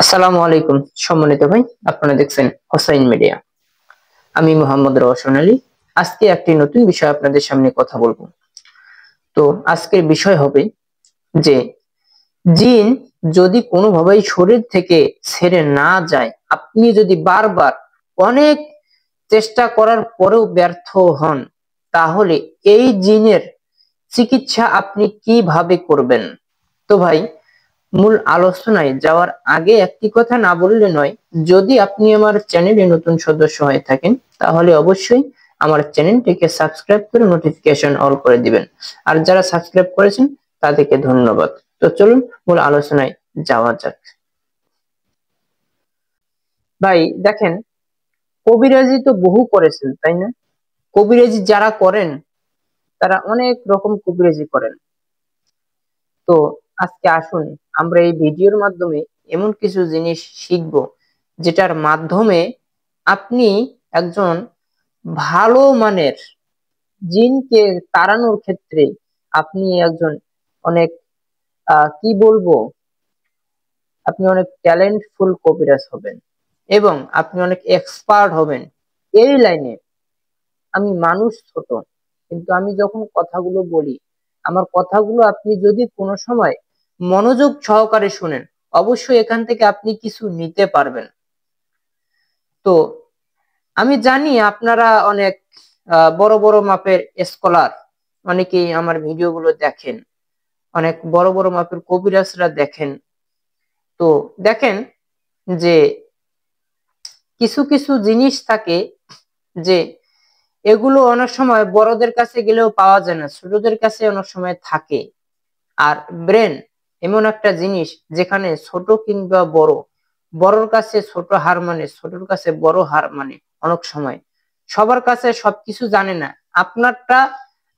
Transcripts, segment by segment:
আসসালামু আলাইকুম সম্মানিত ভাই, আপনারা দেখছেন হোসাইন মিডিয়া। আমি মোহাম্মদ রওশন আলী। আজকে একটি নতুন বিষয় আপনাদের সামনে কথা বলবো। তো আজকের বিষয় হবে যে জিন যদি কোনোভাবেই শরীর থেকে ছেড়ে না যায়, আপনি যদি বারবার অনেক চেষ্টা করার পরেও ব্যর্থ হন, তাহলে এই জিনের চিকিৎসা আপনি কিভাবে করবেন? তো ভাই, মূল আলোচনায় যাওয়ার আগে একটি কথা না বললে নয়। যদি আপনি আমার চ্যানেলে নতুন সদস্য হয়ে থাকেন, তাহলে অবশ্যই আমার চ্যানেলটিকে সাবস্ক্রাইব করে নোটিফিকেশন অল করে দিবেন। আর যারা সাবস্ক্রাইব করেছেন তাদেরকে ধন্যবাদ। তো চলুন মূল আলোচনায় যাওয়া যাক। ভাই দেখেন, কবিরাজি তো বহু করেছেন, তাই না? কবিরাজি যারা করেন তারা অনেক রকম কবিরাজি করেন। তো আজকে আসুন আমরা এই ভিডিওর মাধ্যমে এমন কিছু জিনিস শিখব, যেটার মাধ্যমে আপনি একজন ভালো মানের জিনকে তাড়ানোর ক্ষেত্রে আপনি একজন অনেক কি বলবো, আপনি অনেক ট্যালেন্টফুল কবিরাজ হবেন এবং আপনি অনেক এক্সপার্ট হবেন এই লাইনে। আমি মানুষ ছোট, কিন্তু আমি যখন কথাগুলো বলি, আমার কথাগুলো আপনি যদি কোনো সময় মনোযোগ সহকারে শুনেন, অবশ্যই এখান থেকে আপনি কিছু নিতে পারবেন। তো আমি জানি আপনারা অনেক বড় বড় মাপের স্কলার, অনেকেই আমার ভিডিওগুলো দেখেন, অনেক বড় বড় মাপের কবিরাজরা দেখেন। তো দেখেন যে কিছু কিছু জিনিস থাকে যে এগুলো অনেক সময় বড়দের কাছে গেলেও পাওয়া যায় না, ছোটদের কাছে অনেক সময় থাকে। আর ব্রেন এমন একটা জিনিস যেখানে ছোট কিংবা বড়, বড়র কাছে ছোট হার মানে, ছোটর কাছে বড় হার মানে। অনেক সময় সবার কাছে সবকিছু জানে না। আপনারটা,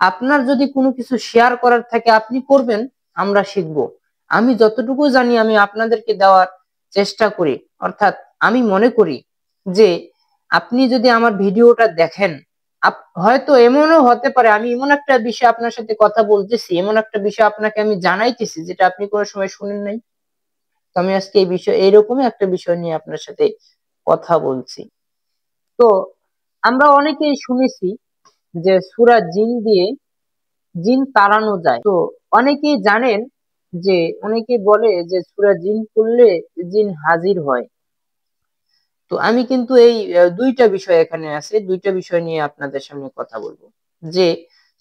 আপনার যদি কোনো কিছু শেয়ার করার থাকে আপনি করবেন, আমরা শিখবো। আমি যতটুকু জানি আমি আপনাদেরকে দেওয়ার চেষ্টা করি। অর্থাৎ আমি মনে করি যে আপনি যদি আমার ভিডিওটা দেখেন, হয়তো এমনও হতে পারে আমি এমন একটা বিষয় আপনার সাথে কথা বলতেছি, এমন একটা বিষয় আপনাকে আমি জানাইতেছি যেটা আপনি কোনো সময় শুনেন নাই। তো আমি আজকে এই বিষয়, এইরকমই একটা বিষয় নিয়ে আপনার সাথে কথা বলছি। তো আমরা অনেকেই শুনেছি যে সূরা জিন দিয়ে জিন তাড়ানো যায়। তো অনেকেই জানেন যে, অনেকেই বলে যে সূরা জিন পড়লে জিন হাজির হয়। তো আমি কিন্তু এই দুইটা বিষয় এখানে আছে, দুইটা বিষয় নিয়ে আপনাদের সামনে কথা বলবো। যে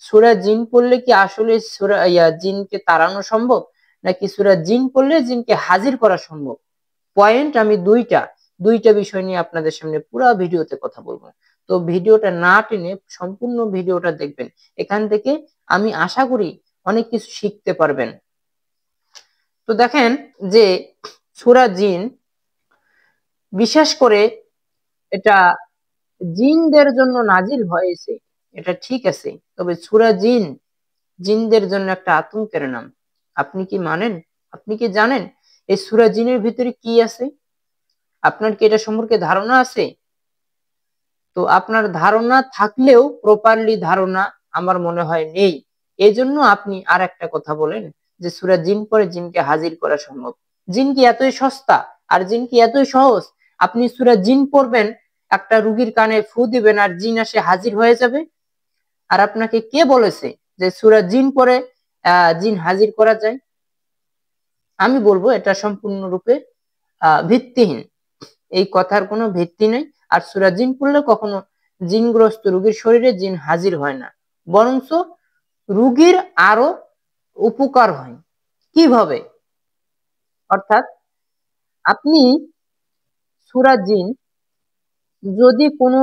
সূরা জিন পড়লে কি আসলে সূরা জিনকে তাড়ানো সম্ভব, নাকি সূরা জিন পড়লে জিনকে হাজির করা সম্ভব? পয়েন্ট আমি দুইটা দুইটা বিষয় নিয়ে আপনাদের সামনে পুরো ভিডিওতে কথা বলবো। তো ভিডিওটা না টেনে সম্পূর্ণ ভিডিওটা দেখবেন। এখান থেকে আমি আশা করি অনেক কিছু শিখতে পারবেন। তো দেখেন যে সূরা জিন, বিশেষ করে এটা জিনদের জন্য নাজিল হয়েছে, এটা ঠিক আছে। তবে সূরা জিন জিনদের জন্য একটা আতঙ্কের নাম। আপনি কি মানেন? আপনি কি জানেন এই সূরা জিনের ভিতরে কি আছে? আপনার কি এটা সম্পর্কে ধারণা আছে? তো আপনার ধারণা থাকলেও প্রপারলি ধারণা আমার মনে হয় নেই। এই জন্য আপনি আর একটা কথা বলেন যে সূরা জিন পড়ে জিনকে হাজির করা সম্ভব। জিন কি এতই সস্তা? আর জিন কি এতই সহজ? আপনি সূরা জিন পড়বেন, একটা রুগীর কানে ফু দিবেন আর জিন এসে হাজির হয়ে যাবে? আর আপনাকে কে বলেছে যে সূরা জিন পড়ে জিন হাজির করা যায়? আমি বলবো এটা সম্পূর্ণরূপে ভিত্তিহীন। এই কথার কোনো ভিত্তি নেই। আর সূরা জিন পড়লে কখনো জিনগ্রস্ত রোগীর শরীরে জিন হাজির হয় না, বরঞ্চ রোগীর আরো উপকার হয়। কিভাবে? অর্থাৎ আপনি সূরা জিন যদি কোনো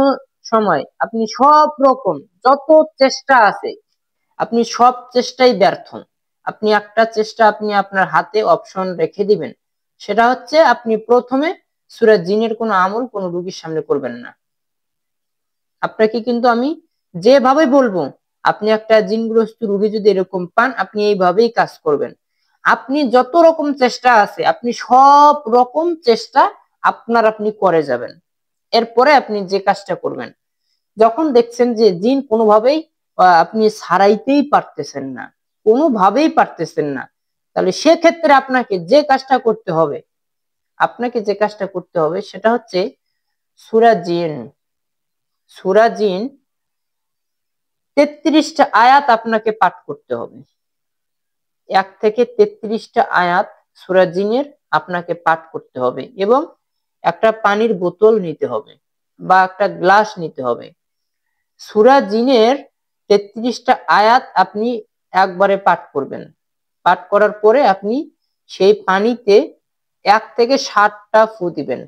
সময় আপনি সব রকম যত চেষ্টা আছে, আপনি সব চেষ্টাই ব্যর্থ, আপনি একটা চেষ্টা আপনি আপনার হাতে অপশন রেখে দিবেন। সেটা হচ্ছে আপনি প্রথমে সূরা জিনের কোনো আমল কোনো রোগীর সামনে করবেন না। আপনাকে কিন্তু আমি যেভাবে বলবো, আপনি একটা জিনগ্রস্ত রোগী যদি এরকম পান, আপনি এইভাবেই কাজ করবেন। আপনি যত রকম চেষ্টা আছে আপনি সব রকম চেষ্টা আপনি করে যাবেন। এরপরে আপনি যে কাজটা করবেন, যখন দেখছেন যে জিন কোনোভাবেই আপনি ছাড়াইতেই পারতেছেন না, কোনোভাবেই পারতেছেন না, তাহলে সেক্ষেত্রে আপনাকে যে কাজটা করতে হবে, আপনাকে যে কাজটা করতে হবে সেটা হচ্ছে সূরা জিন। সূরা জিন 33টা আয়াত আপনাকে পাঠ করতে হবে। 1 থেকে 33টা আয়াত সূরা জিনের আপনাকে পাঠ করতে হবে এবং একটা পানির বোতল নিতে হবে বা একটা গ্লাস নিতে হবে। সূরা জিনের 33টা আয়াত আপনি একবারে পাঠ করবেন। পাঠ করার পরে আপনি সেই পানিতে 1 থেকে 7টা ফু দিবেন।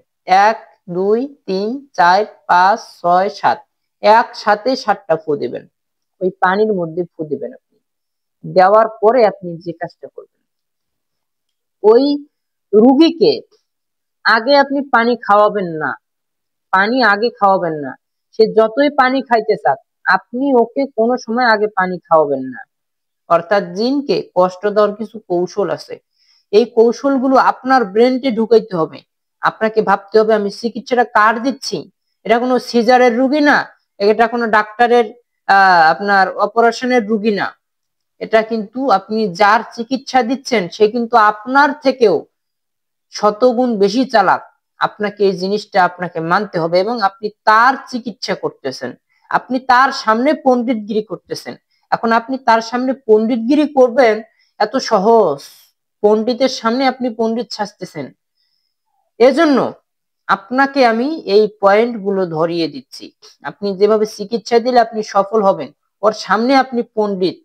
1, 2, 3, 4, 5, 6, 7 একসাথে 7টা ফু দিবেন। ওই পানির মধ্যে ফু দিবেন আপনি। দেওয়ার পরে আপনি যে কাজটা করবেন, ওই রুগীকে আগে আপনি পানি খাওয়াবেন না। পানি আগে খাওয়াবেন না। সে যতই পানি খাইতে চাক, আপনি ওকে কোনো সময় আগে পানি খাওয়াবেন না। অর্থাৎ জিনকে কষ্ট দেওয়ার কিছু কৌশল আছে। এই কৌশলগুলো আপনার ব্রেনকে ঢুকাইতে হবে। আপনাকে ভাবতে হবে আমি চিকিৎসাটা কার দিচ্ছি, এটা কোনো সিজারের রুগী না, এটা কোনো ডাক্তারের আপনার অপারেশনের রুগী না। এটা কিন্তু আপনি যার চিকিৎসা দিচ্ছেন সে কিন্তু আপনার থেকেও শতগুণ বেশি চালাক। আপনাকে এই জিনিসটা আপনাকে মানতে হবে এবং আপনি তার চিকিৎসা করতেছেন। আপনি তার সামনে পণ্ডিতগিরি করতেছেন। এখন আপনি তার সামনে পণ্ডিতগিরি করবেন, এত সহজ? পণ্ডিতের সামনে আপনি পণ্ডিত সাজতেছেন। এজন্য আপনাকে আমি এই পয়েন্ট গুলো ধরিয়ে দিচ্ছি। আপনি যেভাবে চিকিৎসা দিলে আপনি সফল হবেন, ওর সামনে আপনি পণ্ডিত।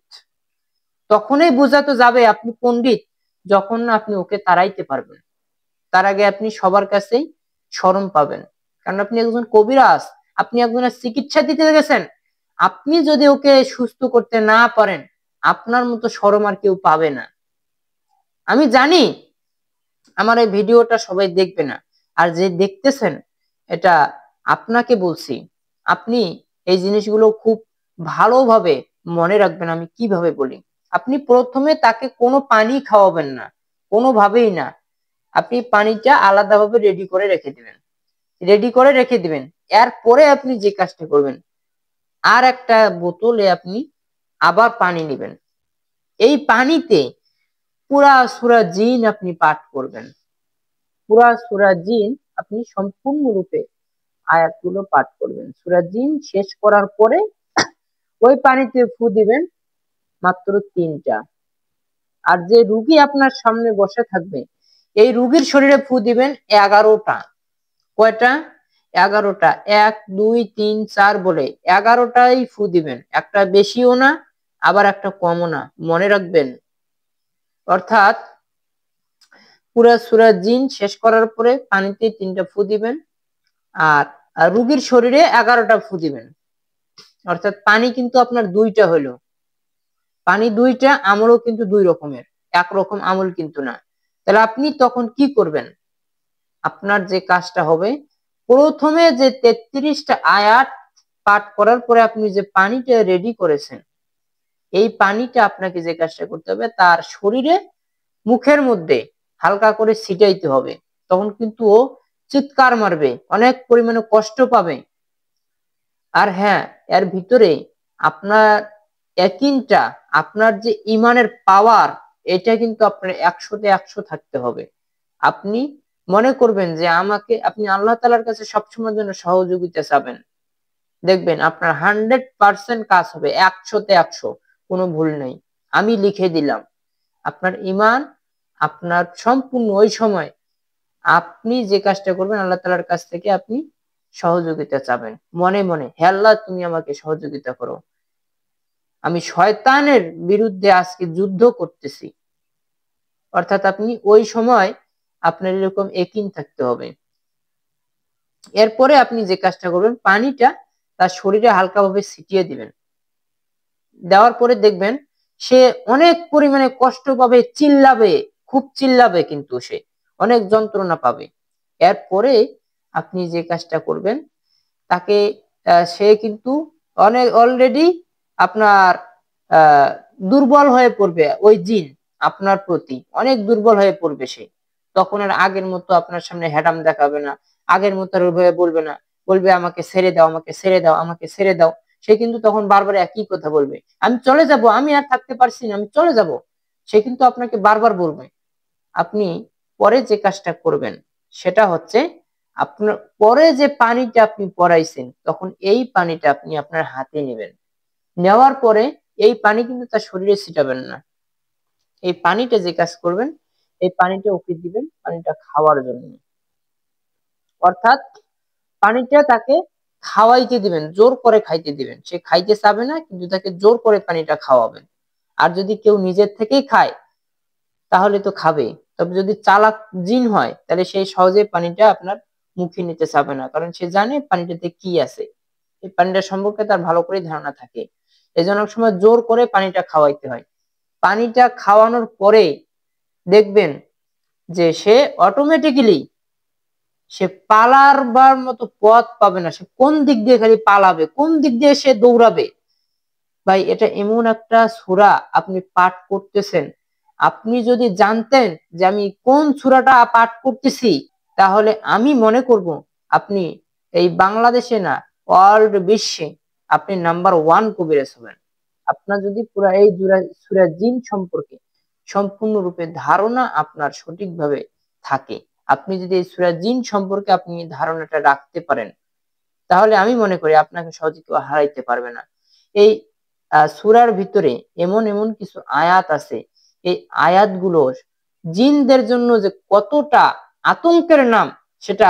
তখনই বোঝাতে যাবে আপনি পণ্ডিত যখন আপনি ওকে তাড়াইতে পারবেন। তার আগে আপনি সবার কাছেই শরম পাবেন, কারণ আপনি একজন কবিরাজ, আপনি একজনের চিকিৎসা দিতে গেছেন। আপনি যদি ওকে সুস্থ করতে না পারেন, আপনার মতো শরম আর কেউ পাবে না। আমি জানি আমার এই ভিডিওটা সবাই দেখবে না, আর যে দেখতেছেন এটা আপনাকে বলছি, আপনি এই জিনিসগুলো খুব ভালোভাবে মনে রাখবেন। আমি কিভাবে বলি, আপনি প্রথমে তাকে কোনো পানি খাওয়াবেন না, কোনোভাবেই না। আপনি পানিটা আলাদাভাবে রেডি করে রেখে দিবেন। এরপরে আপনি যে কাজটা করবেন, আর একটা বোতলে আপনি আবার পানি নেবেন। এই পানিতে পুরা সূরা জিন আপনি পাঠ করবেন। পুরা সূরা জিন আপনি সম্পূর্ণরূপে আয়াতগুলো পাঠ করবেন। সূরা জিন শেষ করার পরে ওই পানিতে ফু দিবেন মাত্র 3টা। আর যে রুগী আপনার সামনে বসে থাকবে, এই রুগীর শরীরে ফু দিবেন 11টা। কয়টা? 11টা। 1, 2, 3, 4 বলে 11টাই ফু দিবেন। একটা বেশিও না, আবার একটা কমও না। মনে রাখবেন। অর্থাৎ পুরা সূরা জিন শেষ করার পরে পানিতে 3টা ফু দিবেন আর রুগীর শরীরে 11টা ফু দিবেন। অর্থাৎ পানি কিন্তু আপনার 2টা হলো। পানি 2টা, আমলও কিন্তু 2 রকমের, একরকম আমল কিন্তু না। তাহলে আপনি তখন কি করবেন? আপনার যে কাজটা হবে, প্রথমে যে 33টা আয়াত পাঠ করার পরে আপনি যে পানিটা রেডি করেছেন, এই পানিটা আপনাকে যে কাজটা করতে হবে, তার শরীরে মুখের মধ্যে হালকা করে ছিটাইতে হবে। তখন কিন্তু ও চিৎকার মারবে, অনেক পরিমাণে কষ্ট পাবে। আর হ্যাঁ, এর ভিতরে আপনার ইয়াকিনটা, আপনার যে ইমানের পাওয়ার, এটা কিন্তু আপনার 100তে 100 থাকতে হবে। আপনি মনে করবেন যে আপনি আল্লাহ তাআলার কাছে সবসময়ের জন্য সহযোগিতা চাবেন, দেখবেন আপনার 100% কাজ হবে, 100তে 100, কোনো ভুল নেই। আমি লিখে দিলাম। আপনার ইমান আপনার সম্পূর্ণ ওই সময় আপনি যে কাজটা করবেন, আল্লাহ তাআলার কাছ থেকে আপনি সহযোগিতা চাবেন মনে মনে, হে আল্লাহ তুমি আমাকে সহযোগিতা করো, আমি শয়তানের বিরুদ্ধে আজকে যুদ্ধ করতেছি। অর্থাৎ আপনি ওই সময় আপনার এরকম ইয়াকিন থাকতে হবে। এরপরে আপনি যে কাজটা করবেন, পানিটা তার শরীরে হালকাভাবে ছিটিয়ে দিবেন। দেওয়ার পরে দেখবেন সে অনেক পরিমাণে কষ্ট পাবে, চিল্লাবে, খুব চিল্লাবে, কিন্তু সে অনেক যন্ত্রণা পাবে। এরপরে আপনি যে কাজটা করবেন, তাকে সে কিন্তু অলরেডি আপনার আহ দুর্বল হয়ে পড়বে। ওই জিন আপনার প্রতি অনেক দুর্বল হয়ে পড়বে সে। তখন আর আগের মতো আপনার সামনে হ্যাডাম দেখাবে না, আগের মতো আর ওইভাবে বলবে না, বলবে আমাকে ছেড়ে দাও, আমাকে ছেড়ে দাও, আমাকে ছেড়ে দাও। সে কিন্তু তখন বারবার একই কথা বলবে, আমি চলে যাব, আমি আর থাকতে পারছি না, আমি চলে যাব। সে কিন্তু আপনাকে বারবার বলবে। আপনি পরে যে কাজটা করবেন সেটা হচ্ছে আপনার পরে যে পানিটা আপনি পরাইছেন তখন এই পানিটা আপনি আপনার হাতে নেবেন, নেওয়ার পরে এই পানি কিন্তু তার শরীরে ছিটাবেন না। এই পানিটা যে কাজ করবেন, এই পানিটা ওকে দিবেন পানিটা খাওয়ার জন্য। অর্থাৎ পানিটা তাকে খাওয়াইতে দিবেন, জোর করে খাইতে দিবেন। সে খাইতে চাবে না, কিন্তু তাকে জোর করে পানিটা খাওয়াবেন। আর যদি কেউ নিজের থেকেই খায় তাহলে তো খাবে, তবে যদি চালাক জিন হয় তাহলে সেই সহজে পানিটা আপনার মুখে নিতে চাবে না, কারণ সে জানে পানিটাতে কি আছে, এই পানিটা সম্পর্কে তার ভালো করে ধারণা থাকে। এজন্য অনেক সময় জোর করে পানিটা খাওয়াইতে হয়। পানিটা খাওয়ানোর পরে দেখবেন যে সে অটোমেটিক্যালি সে পালাবার মতো পথ পাবে না, সে কোন দিক দিয়ে খালি পালাবে, কোন দিক দিয়ে সে দৌড়াবে। ভাই এটা এমন একটা সূরা আপনি পাঠ করতেছেন, আপনি যদি জানতেন যে আমি কোন সূরাটা পাঠ করতেছি, তাহলে আমি মনে করব আপনি এই বাংলাদেশে না, ওয়ার্ল্ড বিশ্বে আপনি নাম্বার 1 কবিরাজ হবেন। আপনার যদি পুরো এই সূরা জিন সম্পর্কে সম্পূর্ণরূপে ধারণা আপনার সঠিকভাবে থাকে, আপনি যদি এই সূরা জিন সম্পর্কে আপনি ধারণাটা রাখতে পারেন, তাহলে আমি মনে করি আপনাকে সহজে কেউ হারাইতে পারবে না। এই সূরার ভিতরে এমন এমন কিছু আয়াত আছে, এই আয়াতগুলো জিনদের জন্য যে কতটা আতঙ্কের নাম, সেটা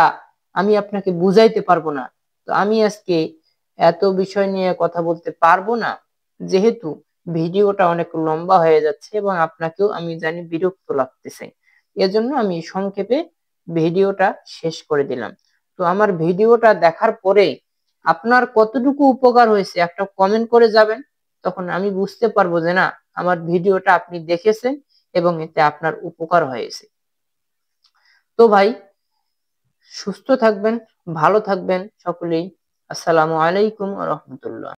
আমি আপনাকে বুঝাইতে পারবো না। তো আমি আজকে এত বিষয় নিয়ে কথা বলতে পারবো না, যেহেতু ভিডিওটা অনেক লম্বা হয়ে যাচ্ছে এবং আপনাকেও আমি জানি বিরক্ত লাগতেছে। এজন্য আমি সংক্ষেপে ভিডিওটা শেষ করে দিলাম। তো আমার ভিডিওটা দেখার পরে আপনার কতটুকু উপকার হয়েছে একটা কমেন্ট করে যাবেন, তখন আমি বুঝতে পারবো যে না, আমার ভিডিওটা আপনি দেখেছেন এবং এতে আপনার উপকার হয়েছে। তো ভাই, সুস্থ থাকবেন, ভালো থাকবেন সকলেই। আসসালামু আলাইকুম ওয়া রাহমাতুল্লাহ।